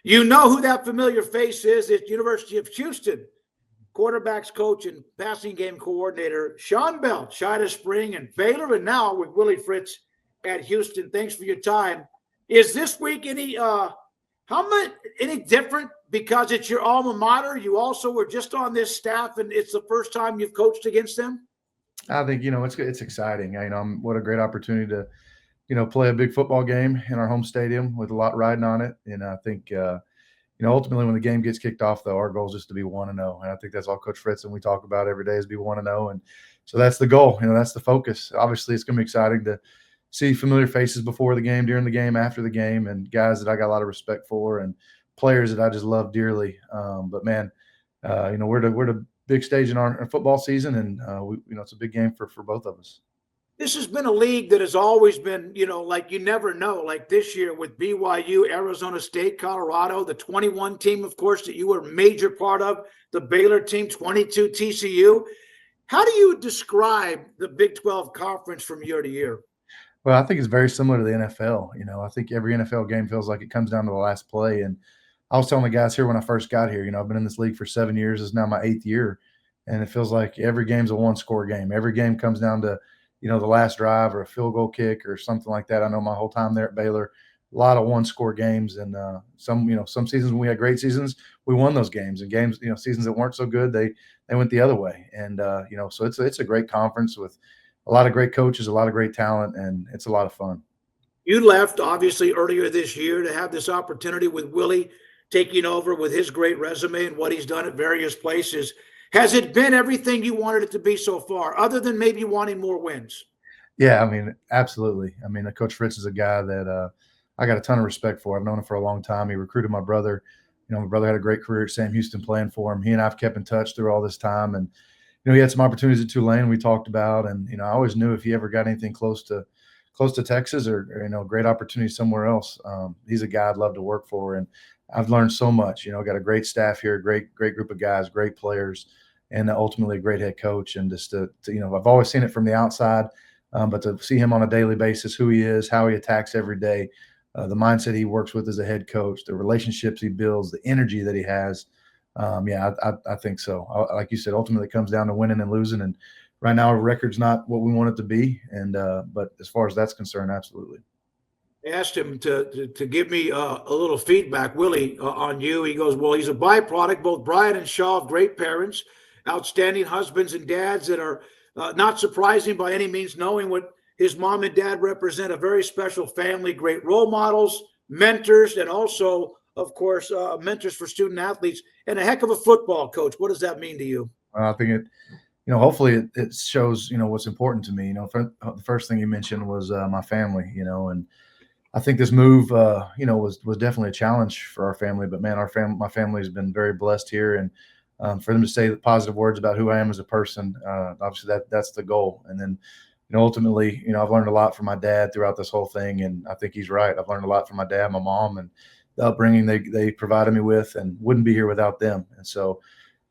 You know who that familiar face is. It's University of Houston quarterbacks coach and passing game coordinator Shawn Bell, China Spring and Baylor, and now with Willie Fritz at Houston. Thanks for your time. Is this week any different because it's your alma mater? You also were just on this staff, and it's the first time you've coached against them. I think it's exciting. What a great opportunity to play a big football game in our home stadium with a lot riding on it. And I think ultimately when the game gets kicked off, though, our goal is just to be 1-0, and I think that's all Coach Fritz and we talk about every day is be 1-0, and so that's the goal. That's the focus. Obviously, it's going to be exciting to see familiar faces before the game, during the game, after the game, and guys that I got a lot of respect for, and players that I just love dearly. But man, we're the big stage in our football season, and it's a big game for both of us. This has been a league that has always been, like you never know. Like this year with BYU, Arizona State, Colorado, the 21 team, of course, that you were a major part of, the Baylor team, 22 TCU. How do you describe the Big 12 conference from year to year? Well, I think it's very similar to the NFL. I think every NFL game feels like it comes down to the last play. And I was telling the guys here when I first got here, I've been in this league for 7 years. It's now my 8th year. And it feels like every game's a one-score game. Every game comes down to, the last drive or a field goal kick or something like that. I know my whole time there at Baylor, a lot of one-score games. And some seasons when we had great seasons, we won those games. And games, seasons that weren't so good, they went the other way. And, so it's a great conference with a lot of great coaches, a lot of great talent, and it's a lot of fun. You left, obviously, earlier this year to have this opportunity with Willie taking over with his great resume and what he's done at various places. Has it been everything you wanted it to be so far, other than maybe wanting more wins? Yeah, absolutely. Coach Fritz is a guy that I got a ton of respect for. I've known him for a long time. He recruited my brother. My brother had a great career at Sam Houston playing for him. He and I have kept in touch through all this time. And he had some opportunities at Tulane we talked about, and I always knew if he ever got anything close to Texas or great opportunity somewhere else, he's a guy I'd love to work for. And I've learned so much. Got a great staff here, great group of guys, great players, and ultimately a great head coach. And just to I've always seen it from the outside, but to see him on a daily basis, who he is, how he attacks every day, the mindset he works with as a head coach, the relationships he builds, the energy that he has. I think so. Like you said, ultimately it comes down to winning and losing. And right now our record's not what we want it to be. And but as far as that's concerned, absolutely. I asked him to give me a little feedback, Willie, on you. He goes, well, he's a byproduct. Both Brian and Shaw have great parents, outstanding husbands and dads that are not surprising by any means, knowing what his mom and dad represent, a very special family, great role models, mentors, and also, of course, mentors for student athletes, and a heck of a football coach. What does that mean to you? I think it, hopefully it shows, what's important to me. The first thing you mentioned was my family, and I think this move, was definitely a challenge for our family. But man, my family has been very blessed here, and for them to say the positive words about who I am as a person, obviously that's the goal. And then, ultimately, I've learned a lot from my dad throughout this whole thing, and I think he's right. I've learned a lot from my dad, my mom, and the upbringing they provided me with, and wouldn't be here without them. And so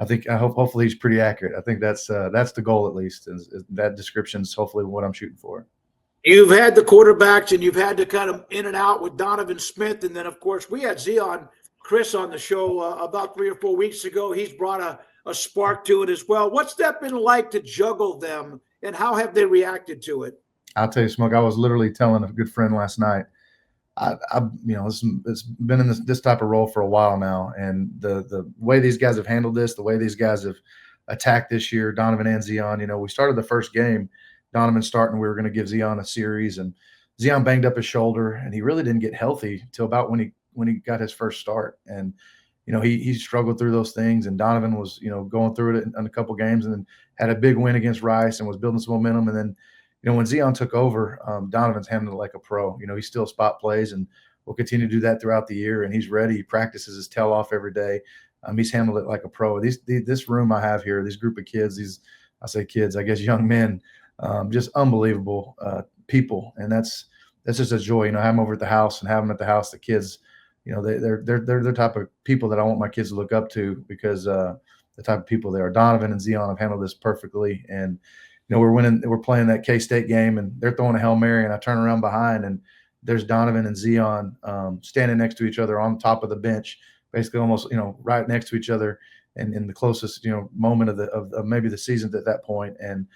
hopefully he's pretty accurate. I think that's the goal, at least, is that description is hopefully what I'm shooting for. You've had the quarterbacks, and you've had to kind of in and out with Donovan Smith. And then, of course, we had Chris on the show about 3 or 4 weeks ago. He's brought a spark to it as well. What's that been like to juggle them, and how have they reacted to it? I'll tell you, Smoke, I was literally telling a good friend last night, it's been in this type of role for a while now, and the way these guys have handled this, the way these guys have attacked this year, Donovan and Zion. We started the first game, Donovan starting, we were going to give Zion a series, and Zion banged up his shoulder, and he really didn't get healthy till about when he got his first start, and he struggled through those things, and Donovan was going through it in a couple games, and then had a big win against Rice and was building some momentum, and then. When Zion took over, Donovan's handled it like a pro. He still spot plays, and will continue to do that throughout the year. And he's ready. He practices his tail off every day. He's handled it like a pro. This room I have here, this group of kids, I say kids, I guess young men, just unbelievable people. And that's just a joy. Have them over at the house and have them at the house. The kids, they're the type of people that I want my kids to look up to, because the type of people they are. Donovan and Zion have handled this perfectly, and we're playing that K-State game, and they're throwing a Hail Mary, and I turn around behind, and there's Donovan and Zion standing next to each other on top of the bench, basically almost, right next to each other, and in the closest, moment of maybe the season at that point. And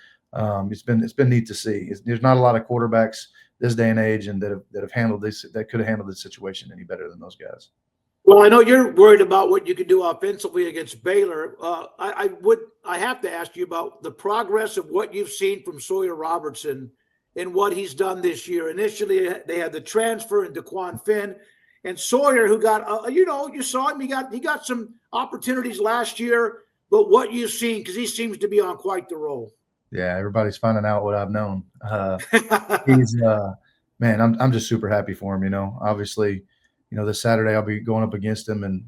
it's been neat to see. There's not a lot of quarterbacks this day and age and that have handled this, that could have handled this situation any better than those guys. Well, I know you're worried about what you can do offensively against Baylor. I have to ask you about the progress of what you've seen from Sawyer Robertson and what he's done this year. Initially, they had the transfer in DeQuan Finn, and Sawyer, who got you saw him. He got some opportunities last year, but what you've seen, because he seems to be on quite the roll. Yeah, everybody's finding out what I've known. He's man, I'm just super happy for him. Obviously, this Saturday I'll be going up against him, and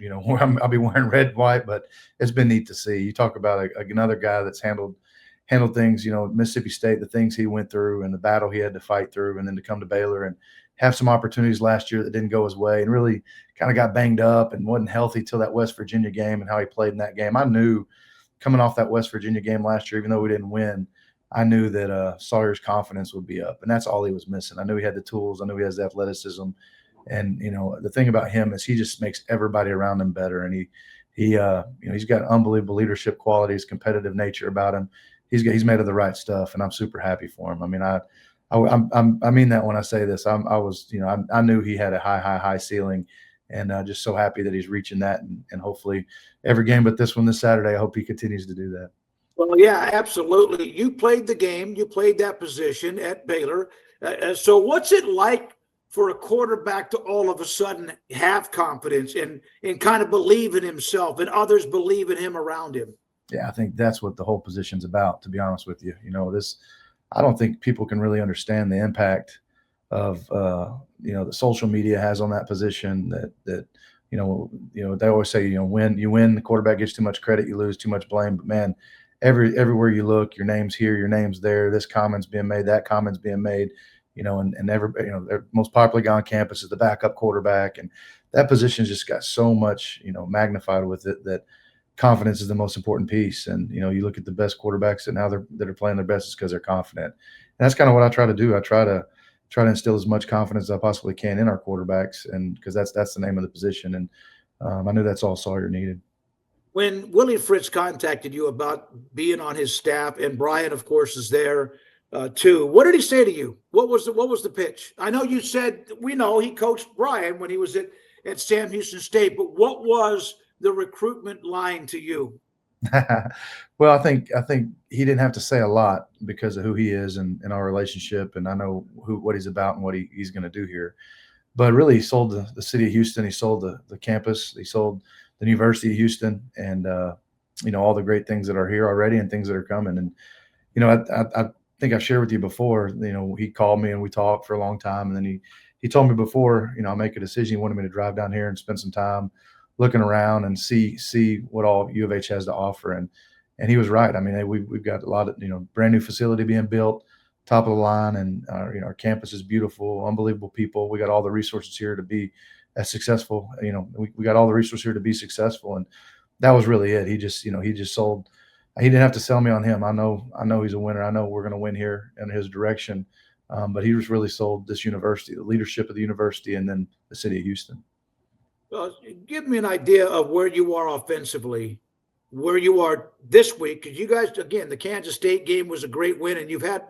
I'll be wearing red and white. But it's been neat to see. You talk about another guy that's handled things. Mississippi State, the things he went through and the battle he had to fight through, and then to come to Baylor and have some opportunities last year that didn't go his way, and really kind of got banged up and wasn't healthy till that West Virginia game and how he played in that game. I knew coming off that West Virginia game last year, even though we didn't win, I knew that Sawyer's confidence would be up, and that's all he was missing. I knew he had the tools. I knew he has the athleticism. And, the thing about him is he just makes everybody around him better. And he's got unbelievable leadership qualities, competitive nature about him. He's made of the right stuff, and I'm super happy for him. I mean, I mean that when I say this. I knew he had a high ceiling, and just so happy that he's reaching that, and hopefully every game but this one this Saturday, I hope he continues to do that. Well, yeah, absolutely. You played the game. You played that position at Baylor. So what's it like for a quarterback to all of a sudden have confidence and kind of believe in himself and others believe in him around him? Yeah, I think that's what the whole position's about, to be honest with you. I don't think people can really understand the impact of, the social media has on that position that they always say, when you win, the quarterback gets too much credit, you lose too much blame. But man, everywhere you look, your name's here, your name's there, this comment's being made, that comment's being made, and everybody, their most popular guy on campus is the backup quarterback. And that position's just got so much, magnified with it, that confidence is the most important piece. And, you look at the best quarterbacks and how that are playing their best is because they're confident. And that's kind of what I try to do. I try to instill as much confidence as I possibly can in our quarterbacks, and because that's the name of the position. And I knew that's all Sawyer needed. When Willie Fritz contacted you about being on his staff, and Brian, of course, is there too, what did he say to you? What was the pitch? I know you said, we know he coached Brian when he was at Sam Houston State, but what was the recruitment line to you? Well, I think he didn't have to say a lot because of who he is and our relationship, and I know what he's about and what he's going to do here. But really, he sold the city of Houston. He sold the campus. He sold the University of Houston, and all the great things that are here already and things that are coming. And I think I've shared with you before. He called me and we talked for a long time, and then he told me before I make a decision, he wanted me to drive down here and spend some time looking around and see what all U of H has to offer. And he was right. I mean, we've got a lot of, brand new facility being built, top of the line, and our campus is beautiful, unbelievable people. We got all the resources here to be as successful. We got all the resources here to be successful. And that was really it. He just sold. He didn't have to sell me on him. I know he's a winner. I know we're going to win here in his direction. But he just really sold this university, the leadership of the university, and then the city of Houston. Give me an idea of where you are offensively, where you are this week, because you guys, again, the Kansas State game was a great win, and you've had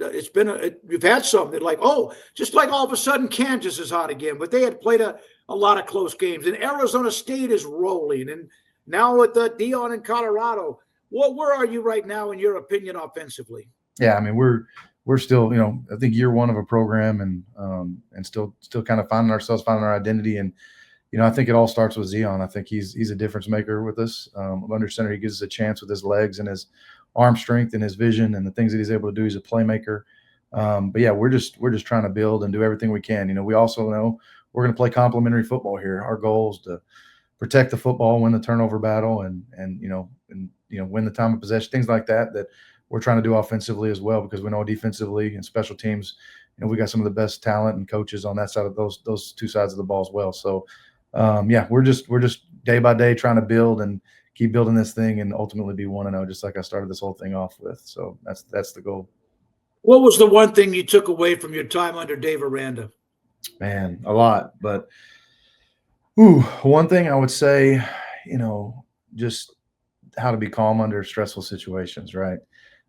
some that just like all of a sudden Kansas is hot again, but they had played a lot of close games, and Arizona State is rolling, and now with Dion in Colorado, where are you right now in your opinion offensively? Yeah, I mean we're still I think year one of a program, and still kind of finding our identity. And I think it all starts with Zion. I think he's a difference maker with us. Under center, he gives us a chance with his legs and his arm strength and his vision and the things that he's able to do. He's a playmaker. But yeah, we're just trying to build and do everything we can. We also know we're going to play complementary football here. Our goal is to protect the football, win the turnover battle, and win the time of possession, things like that we're trying to do offensively as well, because we know defensively and special teams, we got some of the best talent and coaches on that side of those two sides of the ball as well. So yeah, we're just day by day trying to build and keep building this thing and ultimately be 1-0, just like I started this whole thing off with. So that's the goal. What was the one thing you took away from your time under Dave Aranda? Man, a lot. But ooh, one thing I would say, just how to be calm under stressful situations, right?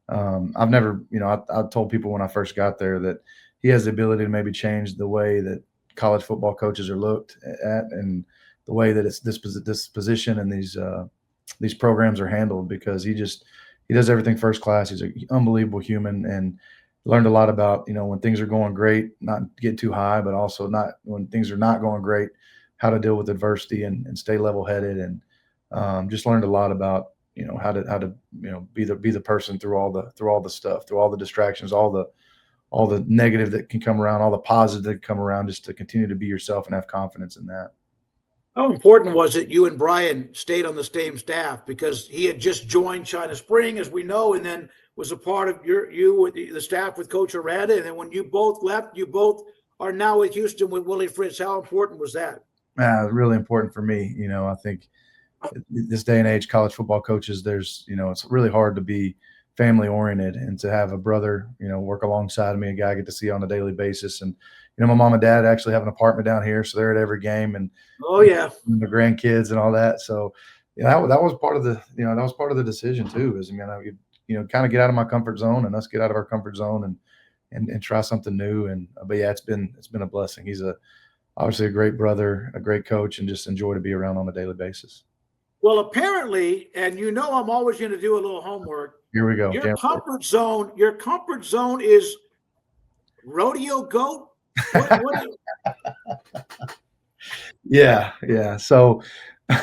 I've never, I told people when I first got there that he has the ability to maybe change the way that college football coaches are looked at, and the way that it's this position and these programs are handled, because he does everything first class. He's an unbelievable human, and learned a lot about, when things are going great, not get too high, but also not when things are not going great, how to deal with adversity and stay level headed. And just learned a lot about, how to be the person through all the stuff, through all the distractions, all the negative that can come around, all the positive that can come around, just to continue to be yourself and have confidence in that. How important was it you and Brian stayed on the same staff, because he had just joined China Spring, as we know, and then was a part of you with the staff with Coach Aranda, and then when you both left, you both are now with Houston with Willie Fritz. How important was that? Really important for me. I think this day and age, college football coaches, it's really hard to be family oriented, and to have a brother, work alongside of me, a guy I get to see on a daily basis. And, my mom and dad actually have an apartment down here, so they're at every game, and Oh yeah, the grandkids and all that. So, that was part of the decision too, is, kind of get out of my comfort zone, and us get out of our comfort zone, and try something new. And, but yeah, it's been a blessing. He's obviously a great brother, a great coach, and just enjoy to be around on a daily basis. well, apparently, and I'm always going to do a little homework. Here we go. Your comfort zone is rodeo goat. What Yeah, yeah. So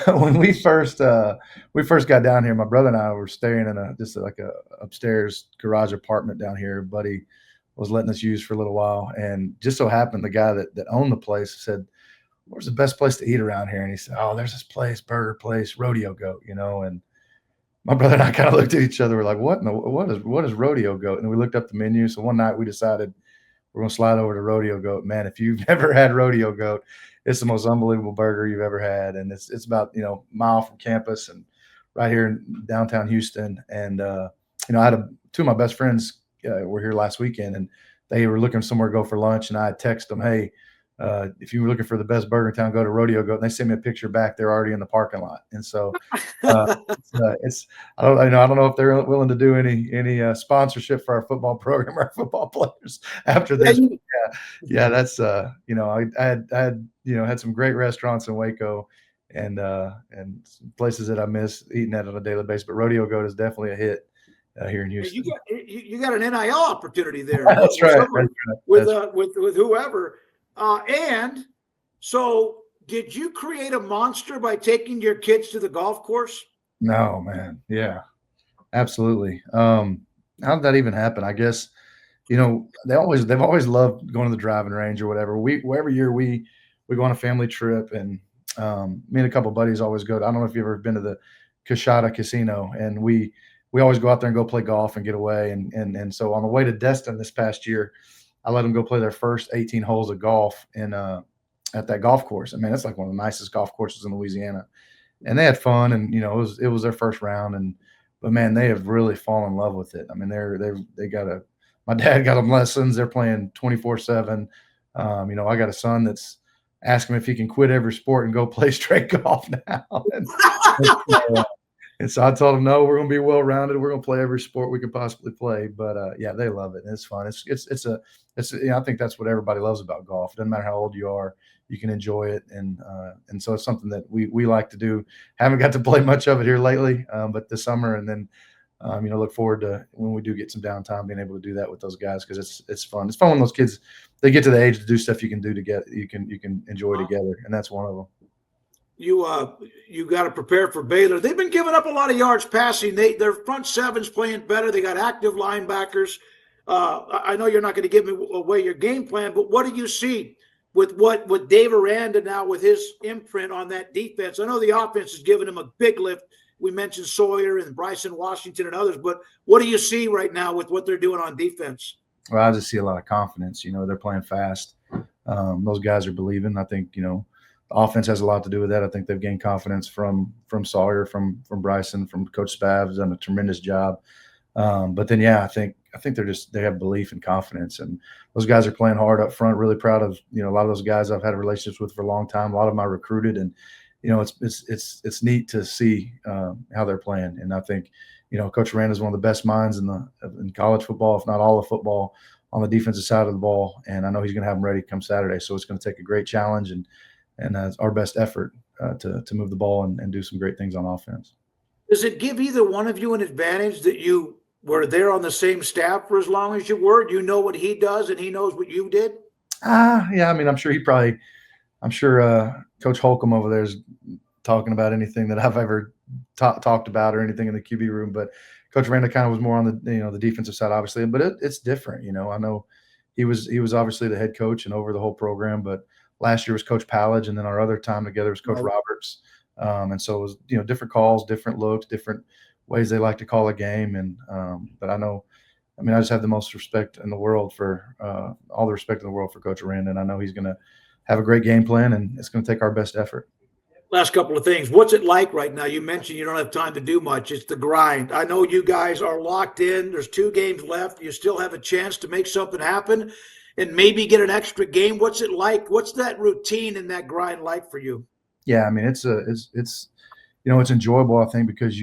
when we first got down here, my brother and I were staying in just like a upstairs garage apartment down here. Buddy was letting us use for a little while, and just so happened the guy that owned the place said, "Where's the best place to eat around here?" And he said, "Oh, there's this place, burger place, Rodeo Goat." And my brother and I kind of looked at each other. We're like, what is Rodeo Goat? And we looked up the menu. So one night we decided we're gonna slide over to Rodeo Goat. Man, if you've never had Rodeo Goat, it's the most unbelievable burger you've ever had. And it's about, a mile from campus, and right here in downtown Houston. And I had two of my best friends were here last weekend, and they were looking somewhere to go for lunch. And I texted them, "Hey, if you were looking for the best burger in town, go to Rodeo Goat." And they sent me a picture back. They're already in the parking lot. And so it's I don't know if they're willing to do any sponsorship for our football program or our football players after this. Yeah, that's I had some great restaurants in Waco, and some places that I miss eating at on a daily basis. But Rodeo Goat is definitely a hit here in Houston. You got an NIL opportunity there. That's right. With whoever. And so, did you create a monster by taking your kids to the golf course? No, man. Yeah, absolutely. How did that even happen? I guess, they've always loved going to the driving range or whatever. Every year we go on a family trip, and me and a couple of buddies always go to, I don't know if you've ever been to the Kashada Casino, and we always go out there and go play golf and get away. And so on the way to Destin this past year, I let them go play their first 18 holes of golf at that golf course. I mean, it's like one of the nicest golf courses in Louisiana. And they had fun, and it was their first round, but man, they have really fallen in love with it. I mean, my dad got them lessons. They're playing 24/7. I got a son that's asking if he can quit every sport and go play straight golf now. And so I told them, no, we're going to be well-rounded. We're going to play every sport we could possibly play. But yeah, they love it. And it's fun. I think that's what everybody loves about golf. It doesn't matter how old you are, you can enjoy it. And so it's something that we like to do. Haven't got to play much of it here lately, but this summer. And then, look forward to when we do get some downtime, being able to do that with those guys, because it's fun. It's fun when those kids, they get to the age to do stuff you can do together. You can enjoy together. And that's one of them. You got to prepare for Baylor. They've been giving up a lot of yards passing. Their front seven's playing better. They got active linebackers. I know you're not going to give me away your game plan, but what do you see with Dave Aranda now, with his imprint on that defense? I know the offense is giving him a big lift. We mentioned Sawyer and Bryson Washington and others, but what do you see right now with what they're doing on defense? Well, I just see a lot of confidence. They're playing fast. Those guys are believing. I think, the offense has a lot to do with that. I think they've gained confidence from Sawyer, from Bryson, from Coach Spav's done a tremendous job. But then, yeah, I think think they have belief and confidence, and those guys are playing hard up front. Really proud of a lot of those guys I've had relationships with for a long time. A lot of them I recruited, and it's neat to see how they're playing. And I think Coach Aranda is one of the best minds in college football, if not all of football, on the defensive side of the ball. And I know he's going to have them ready come Saturday. So it's going to take a great challenge and it's our best effort to move the ball and do some great things on offense. Does it give either one of you an advantage that you were there on the same staff for as long as you were? You know what he does and he knows what you did? Yeah. I mean, I'm sure Coach Holcomb over there is talking about anything that I've ever talked about or anything in the QB room. But Coach Aranda kind of was more on the defensive side, obviously. But it's different. I know he was obviously the head coach and over the whole program. But last year was Coach Pallage, and then our other time together was Coach Roberts. And so it was different calls, different looks, different ways they like to call a game. And but I just have the most respect in the world for all the respect in the world for Coach Aranda, and I know he's going to have a great game plan, and it's going to take our best effort. Last couple of things. What's it like right now? You mentioned you don't have time to do much. It's the grind. I know you guys are locked in. There's 2 games left. You still have a chance to make something happen and maybe get an extra game. What's it like? What's that routine and that grind like for you? Yeah, I mean, it's enjoyable, I think, because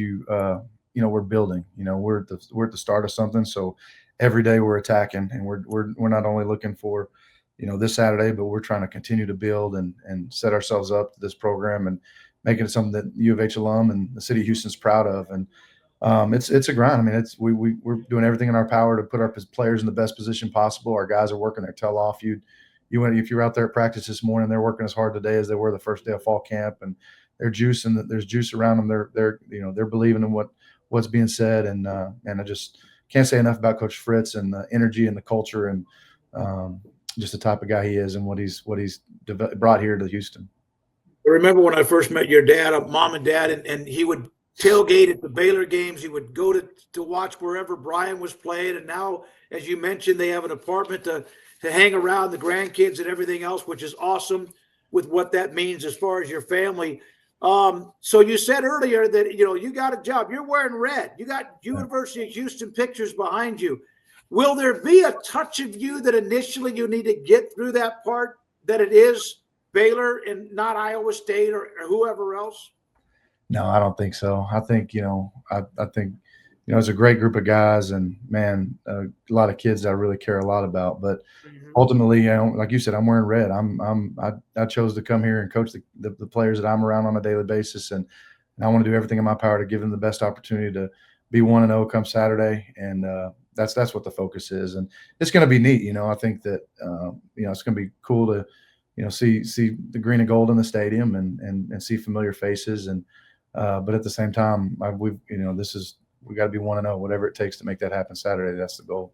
we're building. We're at the start of something. So every day we're attacking, and we're not only looking for this Saturday, but we're trying to continue to build and set ourselves up to this program and making it something that U of H alum and the city of Houston's proud of. And it's a grind. I mean, we're doing everything in our power to put our players in the best position possible. Our guys are working their tail off. If you're out there at practice this morning, they're working as hard today as they were the first day of fall camp, and they're juicing. There's juice around them. They're believing in what's being said, and I just can't say enough about Coach Fritz and the energy and the culture and just the type of guy he is and what he's brought here to Houston. I remember when I first met your dad, mom and dad, and he would tailgate at the Baylor games. He would go to watch wherever Brian was playing. And now, as you mentioned, they have an apartment to hang around the grandkids and everything else, which is awesome with what that means as far as your family. So you said earlier that, you got a job. You're wearing red. You got University of Houston pictures behind you. Will there be a touch of you that initially you need to get through that part, that it is Baylor and not Iowa State or whoever else? No, I don't think so. I think, I think, it's a great group of guys, and man, a lot of kids that I really care a lot about. But ultimately, like you said, I'm wearing red. I chose to come here and coach the players that I'm around on a daily basis, and I want to do everything in my power to give them the best opportunity to be 1-0 come Saturday. And that's what the focus is, and it's going to be neat. I think that it's going to be cool to see the green and gold in the stadium and see familiar faces, and but at the same time, we got to be 1-0, whatever it takes to make that happen Saturday. That's the goal.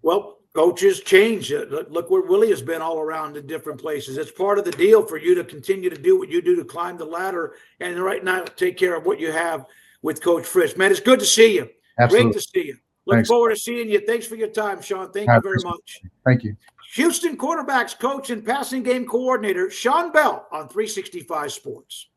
Well, coaches change. Look where Willie has been all around in different places. It's part of the deal for you to continue to do what you do to climb the ladder, and right now take care of what you have with Coach Fritz. Man, it's good to see you. Absolutely. Great to see you. Look forward to seeing you. Thanks for your time, Shawn. Thank you very much. Thank you. Houston quarterbacks coach and passing game coordinator Shawn Bell on 365 Sports.